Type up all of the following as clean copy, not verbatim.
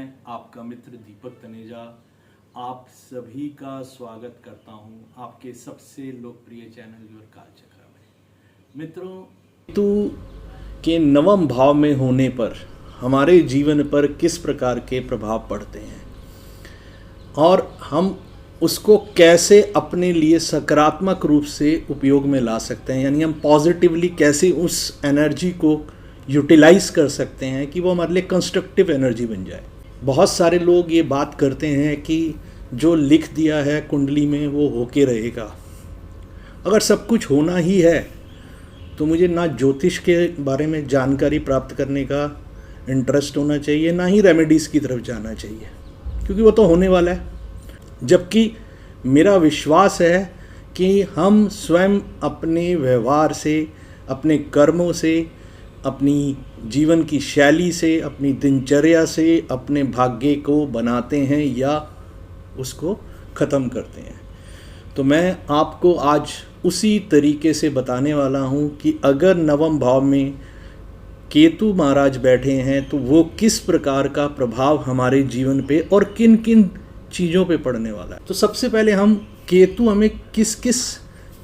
मैं आपका मित्र दीपक तनेजा आप सभी का स्वागत करता हूं आपके सबसे लोकप्रिय चैनल योर कालचक्र में। मित्रों, केतु के नवम भाव में होने पर हमारे जीवन पर किस प्रकार के प्रभाव पड़ते हैं और हम उसको कैसे अपने लिए सकारात्मक रूप से उपयोग में ला सकते हैं, यानी हम पॉजिटिवली कैसे उस एनर्जी को यूटिलाइज कर सकते हैं कि वो हमारे लिए कंस्ट्रक्टिव एनर्जी बन जाए। बहुत सारे लोग ये बात करते हैं कि जो लिख दिया है कुंडली में वो होके रहेगा। अगर सब कुछ होना ही है तो मुझे ना ज्योतिष के बारे में जानकारी प्राप्त करने का इंटरेस्ट होना चाहिए, ना ही रेमेडीज़ की तरफ जाना चाहिए, क्योंकि वो तो होने वाला है। जबकि मेरा विश्वास है कि हम स्वयं अपने व्यवहार से, अपने कर्मों से, अपनी जीवन की शैली से, अपनी दिनचर्या से अपने भाग्य को बनाते हैं या उसको ख़त्म करते हैं। तो मैं आपको आज उसी तरीके से बताने वाला हूँ कि अगर नवम भाव में केतु महाराज बैठे हैं तो वो किस प्रकार का प्रभाव हमारे जीवन पे और किन किन चीज़ों पे पड़ने वाला है। तो सबसे पहले हम केतु हमें किस किस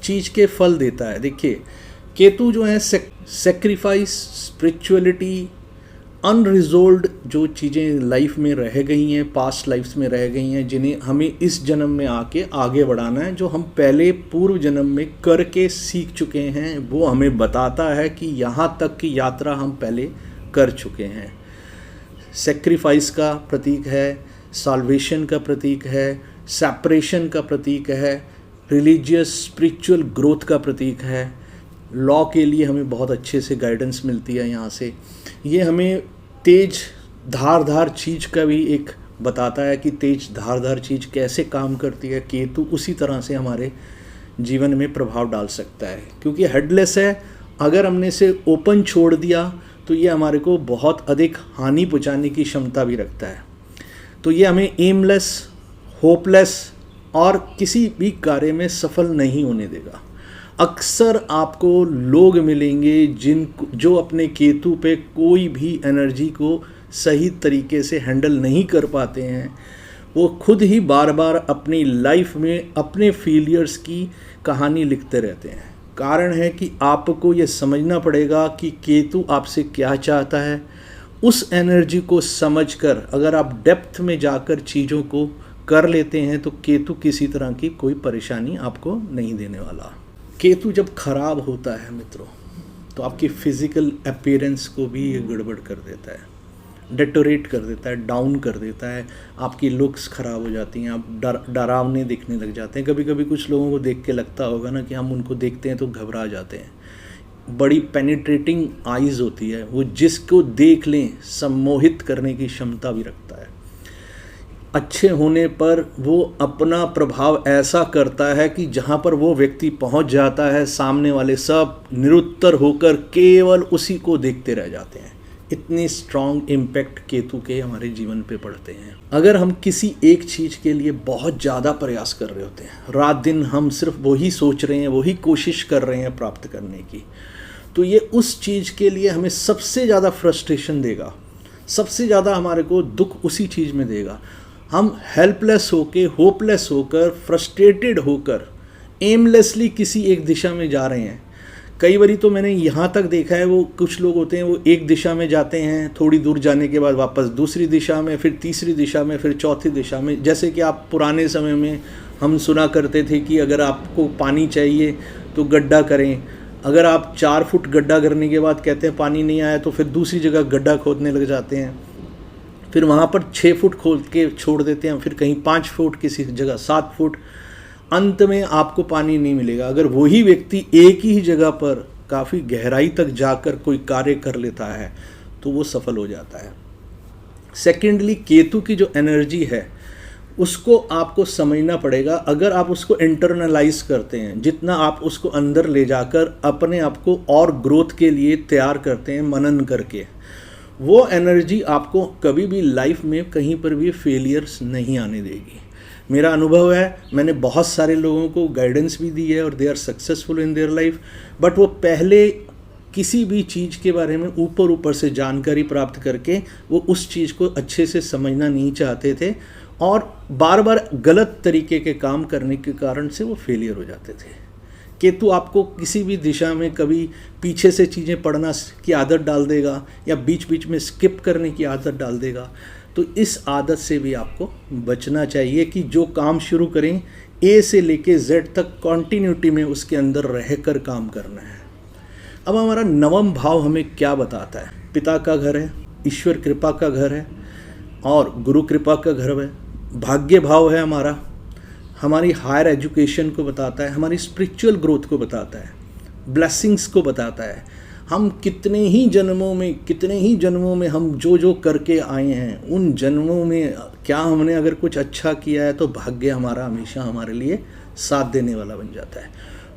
चीज़ के फल देता है। देखिए, केतु जो है सेक्रीफाइस, स्पिरिचुअलिटी, अनरिजोल्व्ड जो चीज़ें लाइफ में रह गई हैं, पास्ट लाइफ्स में रह गई हैं, जिन्हें हमें इस जन्म में आके आगे बढ़ाना है, जो हम पहले पूर्व जन्म में करके सीख चुके हैं, वो हमें बताता है कि यहाँ तक की यात्रा हम पहले कर चुके हैं। सेक्रीफाइस का प्रतीक है, साल्वेशन का प्रतीक है, सेपरेशन का प्रतीक है, रिलीजियस स्पिरिचुअल ग्रोथ का प्रतीक है। लॉ के लिए हमें बहुत अच्छे से गाइडेंस मिलती है यहाँ से। ये हमें तेज धारदार चीज़ का भी एक बताता है कि तेज धारदार चीज़ कैसे काम करती है। केतु उसी तरह से हमारे जीवन में प्रभाव डाल सकता है, क्योंकि हेडलेस है। अगर हमने इसे ओपन छोड़ दिया तो ये हमारे को बहुत अधिक हानि पहुँचाने की क्षमता भी रखता है। तो ये हमें एमलेस, होपलेस और किसी भी कार्य में सफल नहीं होने देगा। अक्सर आपको लोग मिलेंगे जो अपने केतु पे कोई भी एनर्जी को सही तरीके से हैंडल नहीं कर पाते हैं। वो खुद ही बार बार अपनी लाइफ में अपने फेलियर्स की कहानी लिखते रहते हैं। कारण है कि आपको ये समझना पड़ेगा कि केतु आपसे क्या चाहता है। उस एनर्जी को समझकर अगर आप डेप्थ में जाकर चीज़ों को कर लेते हैं तो केतु किसी तरह की कोई परेशानी आपको नहीं देने वाला। केतु जब खराब होता है मित्रों, तो आपकी फिज़िकल अपीयरेंस को भी ये गड़बड़ कर देता है, डेटोरेट कर देता है, डाउन कर देता है। आपकी लुक्स ख़राब हो जाती हैं, आप डरावने दिखने लग जाते हैं। कभी कभी कुछ लोगों को देख के लगता होगा ना कि हम उनको देखते हैं तो घबरा जाते हैं। बड़ी पेनिट्रेटिंग आइज़ होती है, वो जिसको देख लें सम्मोहित करने की क्षमता भी रखता है। अच्छे होने पर वो अपना प्रभाव ऐसा करता है कि जहाँ पर वो व्यक्ति पहुँच जाता है, सामने वाले सब निरुत्तर होकर केवल उसी को देखते रह जाते हैं। इतनी स्ट्रॉन्ग इम्पैक्ट केतु के हमारे जीवन पे पड़ते हैं। अगर हम किसी एक चीज़ के लिए बहुत ज़्यादा प्रयास कर रहे होते हैं, रात दिन हम सिर्फ वही सोच रहे हैं, वही कोशिश कर रहे हैं प्राप्त करने की, तो ये उस चीज़ के लिए हमें सबसे ज़्यादा फ्रस्ट्रेशन देगा, सबसे ज़्यादा हमारे को दुख उसी चीज़ में देगा। हम हेल्पलेस होकर, होपलेस होकर, फ्रस्ट्रेटेड होकर एमलेसली किसी एक दिशा में जा रहे हैं। कई बारी तो मैंने यहाँ तक देखा है, वो कुछ लोग होते हैं वो एक दिशा में जाते हैं, थोड़ी दूर जाने के बाद वापस दूसरी दिशा में, फिर तीसरी दिशा में, फिर चौथी दिशा में। जैसे कि आप पुराने समय में हम सुना करते थे कि अगर आपको पानी चाहिए तो गड्ढा करें। अगर आप 4 फुट गड्ढा करने के बाद कहते हैं पानी नहीं आया तो फिर दूसरी जगह गड्ढा खोदने लग जाते हैं। फिर वहाँ पर 6 फुट खोद के छोड़ देते हैं, फिर कहीं 5 फुट, किसी जगह 7 फुट। अंत में आपको पानी नहीं मिलेगा। अगर वही व्यक्ति एक ही जगह पर काफ़ी गहराई तक जाकर कोई कार्य कर लेता है तो वो सफल हो जाता है। सेकेंडली, केतु की जो एनर्जी है उसको आपको समझना पड़ेगा। अगर आप उसको इंटरनलाइज करते हैं, जितना आप उसको अंदर ले जाकर अपने आप को और ग्रोथ के लिए तैयार करते हैं मनन करके, वो एनर्जी आपको कभी भी लाइफ में कहीं पर भी फेलियर्स नहीं आने देगी। मेरा अनुभव है, मैंने बहुत सारे लोगों को गाइडेंस भी दी है और they are successful in their life, but वो पहले किसी भी चीज़ के बारे में ऊपर ऊपर से जानकारी प्राप्त करके वो उस चीज़ को अच्छे से समझना नहीं चाहते थे और बार बार गलत तरीके के काम करने के कारण से वो फेलियर हो जाते थे। केतु आपको किसी भी दिशा में कभी पीछे से चीज़ें पढ़ना की आदत डाल देगा या बीच बीच में स्किप करने की आदत डाल देगा। तो इस आदत से भी आपको बचना चाहिए कि जो काम शुरू करें ए से लेके जेड तक कॉन्टिन्यूटी में उसके अंदर रहकर काम करना है। अब हमारा नवम भाव हमें क्या बताता है? पिता का घर है, ईश्वर कृपा का घर है और गुरु कृपा का घर है। भाग्य भाव है हमारा, हमारी हायर एजुकेशन को बताता है, हमारी स्पिरिचुअल ग्रोथ को बताता है, ब्लेसिंग्स को बताता है। हम कितने ही जन्मों में हम जो करके आए हैं, उन जन्मों में क्या हमने अगर कुछ अच्छा किया है तो भाग्य हमारा हमेशा हमारे लिए साथ देने वाला बन जाता है।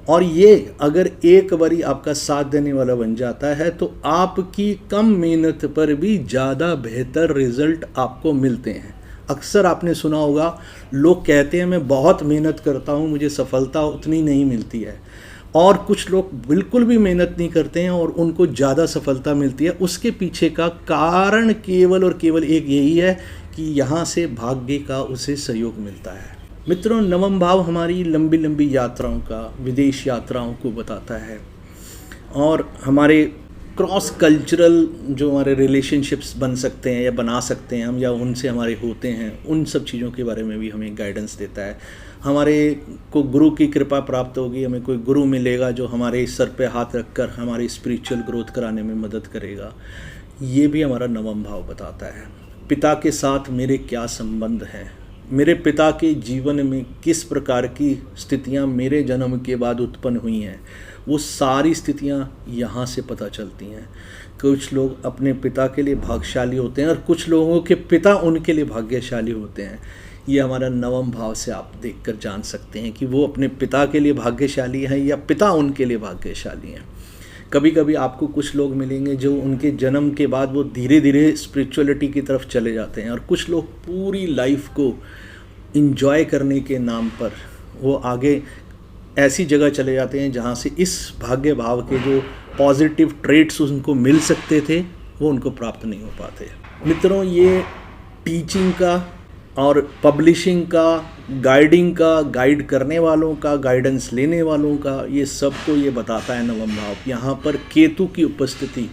और ये अगर एक बारी आपका साथ देने वाला बन जाता है तो आपकी कम मेहनत पर भी ज़्यादा बेहतर रिजल्ट आपको मिलते हैं। अक्सर आपने सुना होगा, लोग कहते हैं मैं बहुत मेहनत करता हूँ, मुझे सफलता उतनी नहीं मिलती है। और कुछ लोग बिल्कुल भी मेहनत नहीं करते हैं और उनको ज़्यादा सफलता मिलती है। उसके पीछे का कारण केवल और केवल एक यही है कि यहाँ से भाग्य का उसे सहयोग मिलता है। मित्रों, नवम भाव हमारी लंबी लंबी यात्राओं का, विदेश यात्राओं को बताता है और हमारे क्रॉस कल्चरल जो हमारे रिलेशनशिप्स बन सकते हैं या बना सकते हैं हम या उनसे हमारे होते हैं, उन सब चीज़ों के बारे में भी हमें गाइडेंस देता है। हमारे को गुरु की कृपा प्राप्त होगी, हमें कोई गुरु मिलेगा जो हमारे सर पे हाथ रखकर हमारी स्पिरिचुअल ग्रोथ कराने में मदद करेगा। ये भी हमारा नवम भाव बताता है। पिता के साथ मेरे क्या संबंध हैं, मेरे पिता के जीवन में किस प्रकार की स्थितियां मेरे जन्म के बाद उत्पन्न हुई हैं, वो सारी स्थितियां यहाँ से पता चलती हैं। कुछ लोग अपने पिता के लिए भाग्यशाली होते हैं और कुछ लोगों के पिता उनके लिए भाग्यशाली होते हैं। ये हमारा नवम भाव से आप देखकर जान सकते हैं कि वो अपने पिता के लिए भाग्यशाली हैं या पिता उनके लिए भाग्यशाली हैं। कभी कभी आपको कुछ लोग मिलेंगे जो उनके जन्म के बाद वो धीरे धीरे स्पिरिचुअलिटी की तरफ चले जाते हैं और कुछ लोग पूरी लाइफ को इंजॉय करने के नाम पर वो आगे ऐसी जगह चले जाते हैं जहाँ से इस भाग्य भाव के जो पॉजिटिव ट्रेट्स उनको मिल सकते थे वो उनको प्राप्त नहीं हो पाते। मित्रों, ये टीचिंग का और पब्लिशिंग का, गाइडिंग का, गाइड करने वालों का, गाइडेंस लेने वालों का, ये सबको ये बताता है नवम भाव। यहाँ पर केतु की उपस्थिति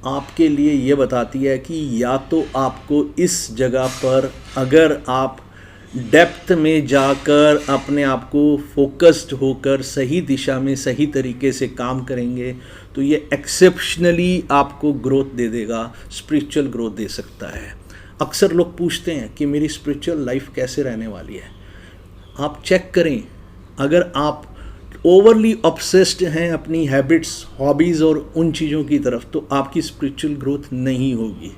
आपके लिए ये बताती है कि या तो आपको इस जगह पर अगर आप डेप्थ में जाकर अपने आप को फोकस्ड होकर सही दिशा में सही तरीके से काम करेंगे तो ये एक्सेप्शनली आपको ग्रोथ दे देगा, स्पिरिचुअल ग्रोथ दे सकता है। अक्सर लोग पूछते हैं कि मेरी स्पिरिचुअल लाइफ कैसे रहने वाली है। आप चेक करें, अगर आप ओवरली ऑब्सेस्ड हैं अपनी हैबिट्स, हॉबीज़ और उन चीज़ों की तरफ तो आपकी स्पिरिचुअल ग्रोथ नहीं होगी।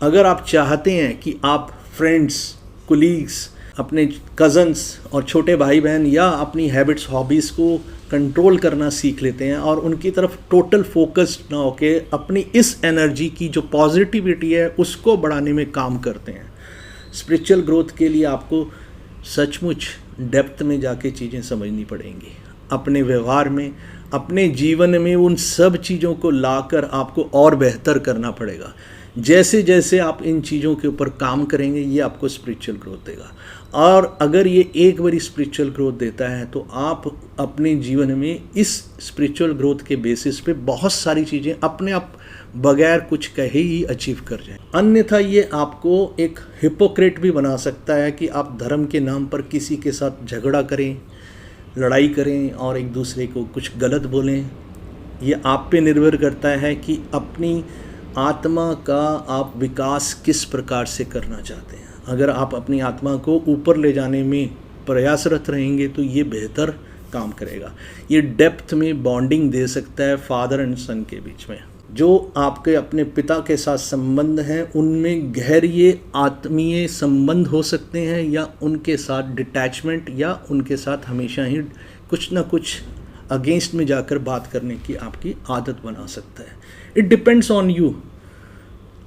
अगर आप चाहते हैं कि आप फ्रेंड्स, कोलीग्स, अपने कज़न्स और छोटे भाई बहन या अपनी हैबिट्स, हॉबीज़ को कंट्रोल करना सीख लेते हैं और उनकी तरफ टोटल फोकस्ड ना होके अपनी इस एनर्जी की जो पॉजिटिविटी है उसको बढ़ाने में काम करते हैं, स्पिरिचुअल ग्रोथ के लिए आपको सचमुच डेप्थ में जाके चीज़ें समझनी पड़ेंगी। अपने व्यवहार में, अपने जीवन में उन सब चीज़ों को लाकर आपको और बेहतर करना पड़ेगा। जैसे जैसे आप इन चीज़ों के ऊपर काम करेंगे ये आपको स्पिरिचुअल ग्रोथ देगा। और अगर ये एक बारी स्पिरिचुअल ग्रोथ देता है तो आप अपने जीवन में इस स्पिरिचुअल ग्रोथ के बेसिस पे बहुत सारी चीज़ें अपने आप बगैर कुछ कहे ही अचीव कर जाए। अन्यथा ये आपको एक हिपोक्रेट भी बना सकता है कि आप धर्म के नाम पर किसी के साथ झगड़ा करें, लड़ाई करें और एक दूसरे को कुछ गलत बोलें। ये आप पे निर्भर करता है कि अपनी आत्मा का आप विकास किस प्रकार से करना चाहते हैं। अगर आप अपनी आत्मा को ऊपर ले जाने में प्रयासरत रहेंगे तो ये बेहतर काम करेगा। ये डेप्थ में बॉन्डिंग दे सकता है फादर एंड सन के बीच में। जो आपके अपने पिता के साथ संबंध हैं उनमें गहरे आत्मीय संबंध हो सकते हैं या उनके साथ डिटैचमेंट या उनके साथ हमेशा ही कुछ ना कुछ अगेंस्ट में जाकर बात करने की आपकी आदत बना सकता है। It depends on you.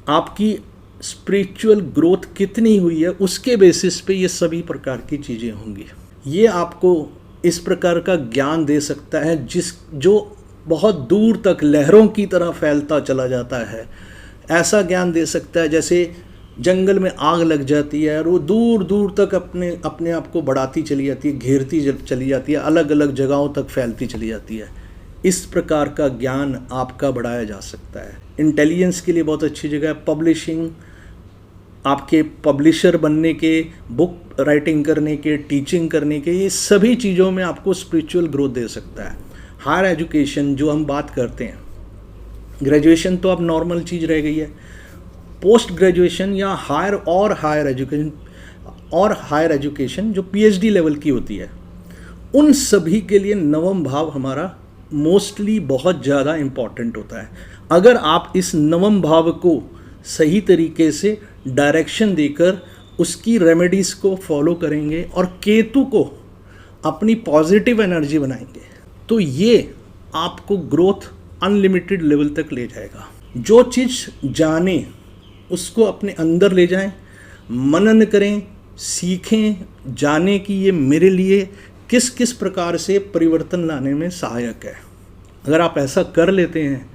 आपकी स्पिरिचुअल ग्रोथ कितनी हुई है उसके बेसिस पे ये सभी प्रकार की चीज़ें होंगी। ये आपको इस प्रकार का ज्ञान दे सकता है जो बहुत दूर तक लहरों की तरह फैलता चला जाता है। ऐसा ज्ञान दे सकता है जैसे जंगल में आग लग जाती है और वो दूर दूर तक अपने आप को बढ़ाती चली जाती है, घेरती चली जाती है, अलग अलग जगहों तक फैलती चली जाती है। इस प्रकार का ज्ञान आपका बढ़ाया जा सकता है। इंटेलिजेंस के लिए बहुत अच्छी जगह है पब्लिशिंग, आपके पब्लिशर बनने के, बुक राइटिंग करने के, टीचिंग करने के, ये सभी चीज़ों में आपको स्पिरिचुअल ग्रोथ दे सकता है। हायर एजुकेशन जो हम बात करते हैं, ग्रेजुएशन तो अब नॉर्मल चीज़ रह गई है, पोस्ट ग्रेजुएशन या हायर एजुकेशन जो पीएचडी लेवल की होती है, उन सभी के लिए नवम भाव हमारा मोस्टली बहुत ज़्यादा इम्पॉर्टेंट होता है। अगर आप इस नवम भाव को सही तरीके से डायरेक्शन देकर उसकी रेमेडीज़ को फॉलो करेंगे और केतु को अपनी पॉजिटिव एनर्जी बनाएंगे, तो ये आपको ग्रोथ अनलिमिटेड लेवल तक ले जाएगा। जो चीज़ जाने उसको अपने अंदर ले जाएं, मनन करें, सीखें, जाने कि ये मेरे लिए किस किस प्रकार से परिवर्तन लाने में सहायक है। अगर आप ऐसा कर लेते हैं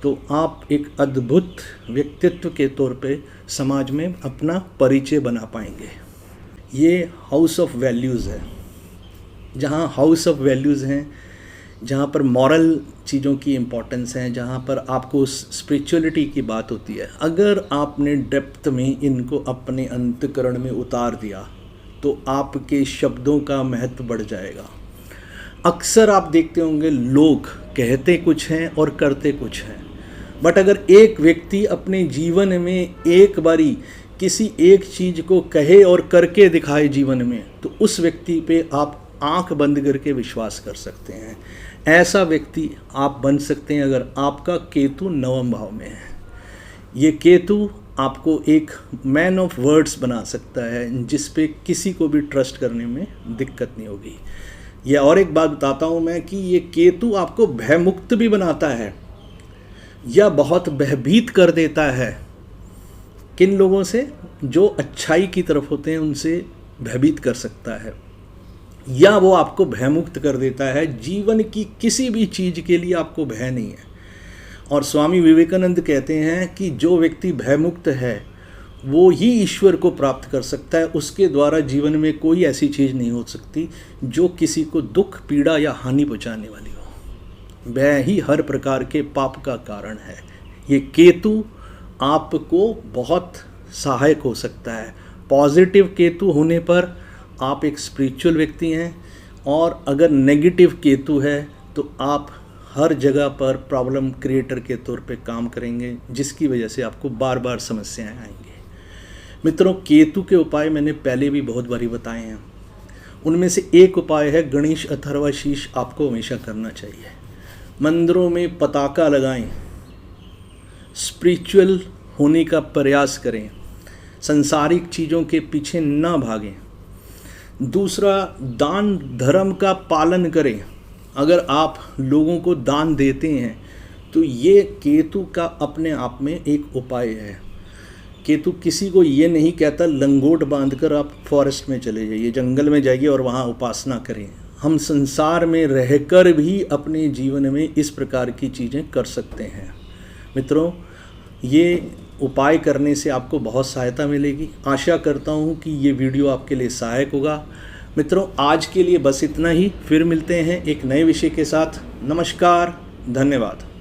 तो आप एक अद्भुत व्यक्तित्व के तौर पे समाज में अपना परिचय बना पाएंगे। ये हाउस ऑफ वैल्यूज़ है। जहाँ हाउस ऑफ वैल्यूज़ हैं, जहाँ पर मॉरल चीज़ों की इम्पोर्टेंस है, जहाँ पर आपको स्पिरिचुअलिटी की बात होती है, अगर आपने डेप्थ में इनको अपने अंतःकरण में उतार दिया तो आपके शब्दों का महत्व बढ़ जाएगा। अक्सर आप देखते होंगे लोग कहते कुछ हैं और करते कुछ हैं, बट अगर एक व्यक्ति अपने जीवन में एक बारी किसी एक चीज़ को कहे और करके दिखाए जीवन में, तो उस व्यक्ति पे आप आंख बंद करके विश्वास कर सकते हैं। ऐसा व्यक्ति आप बन सकते हैं अगर आपका केतु नवम भाव में है। ये केतु आपको एक मैन ऑफ वर्ड्स बना सकता है, जिस पे किसी को भी ट्रस्ट करने में दिक्कत नहीं होगी। ये और एक बात बताता हूँ मैं कि ये केतु आपको भयमुक्त भी बनाता है या बहुत भयभीत कर देता है। किन लोगों से? जो अच्छाई की तरफ होते हैं उनसे भयभीत कर सकता है, या वो आपको भयमुक्त कर देता है। जीवन की किसी भी चीज़ के लिए आपको भय नहीं है। और स्वामी विवेकानंद कहते हैं कि जो व्यक्ति भयमुक्त है वो ही ईश्वर को प्राप्त कर सकता है। उसके द्वारा जीवन में कोई ऐसी चीज़ नहीं हो सकती जो किसी को दुख, पीड़ा या हानि पहुंचाने वाली हो। वह ही हर प्रकार के पाप का कारण है। ये केतु आपको बहुत सहायक हो सकता है। पॉजिटिव केतु होने पर आप एक स्पिरिचुअल व्यक्ति हैं, और अगर नेगेटिव केतु है तो आप हर जगह पर प्रॉब्लम क्रिएटर के तौर पे काम करेंगे, जिसकी वजह से आपको बार बार समस्याएं आएंगी। मित्रों, केतु के उपाय मैंने पहले भी बहुत बारी बताए हैं। उनमें से एक उपाय है गणेश अथर्वा शीष आपको हमेशा करना चाहिए। मंदिरों में पताका लगाएं, स्पिरिचुअल होने का प्रयास करें, संसारिक चीज़ों के पीछे ना भागें। दूसरा, दान धर्म का पालन करें। अगर आप लोगों को दान देते हैं तो ये केतु का अपने आप में एक उपाय है। केतु किसी को ये नहीं कहता लंगोट बांधकर आप फॉरेस्ट में चले जाइए, जंगल में जाइए और वहाँ उपासना करें। हम संसार में रहकर भी अपने जीवन में इस प्रकार की चीज़ें कर सकते हैं। मित्रों, ये उपाय करने से आपको बहुत सहायता मिलेगी। आशा करता हूँ कि ये वीडियो आपके लिए सहायक होगा। मित्रों, आज के लिए बस इतना ही। फिर मिलते हैं एक नए विषय के साथ। नमस्कार, धन्यवाद।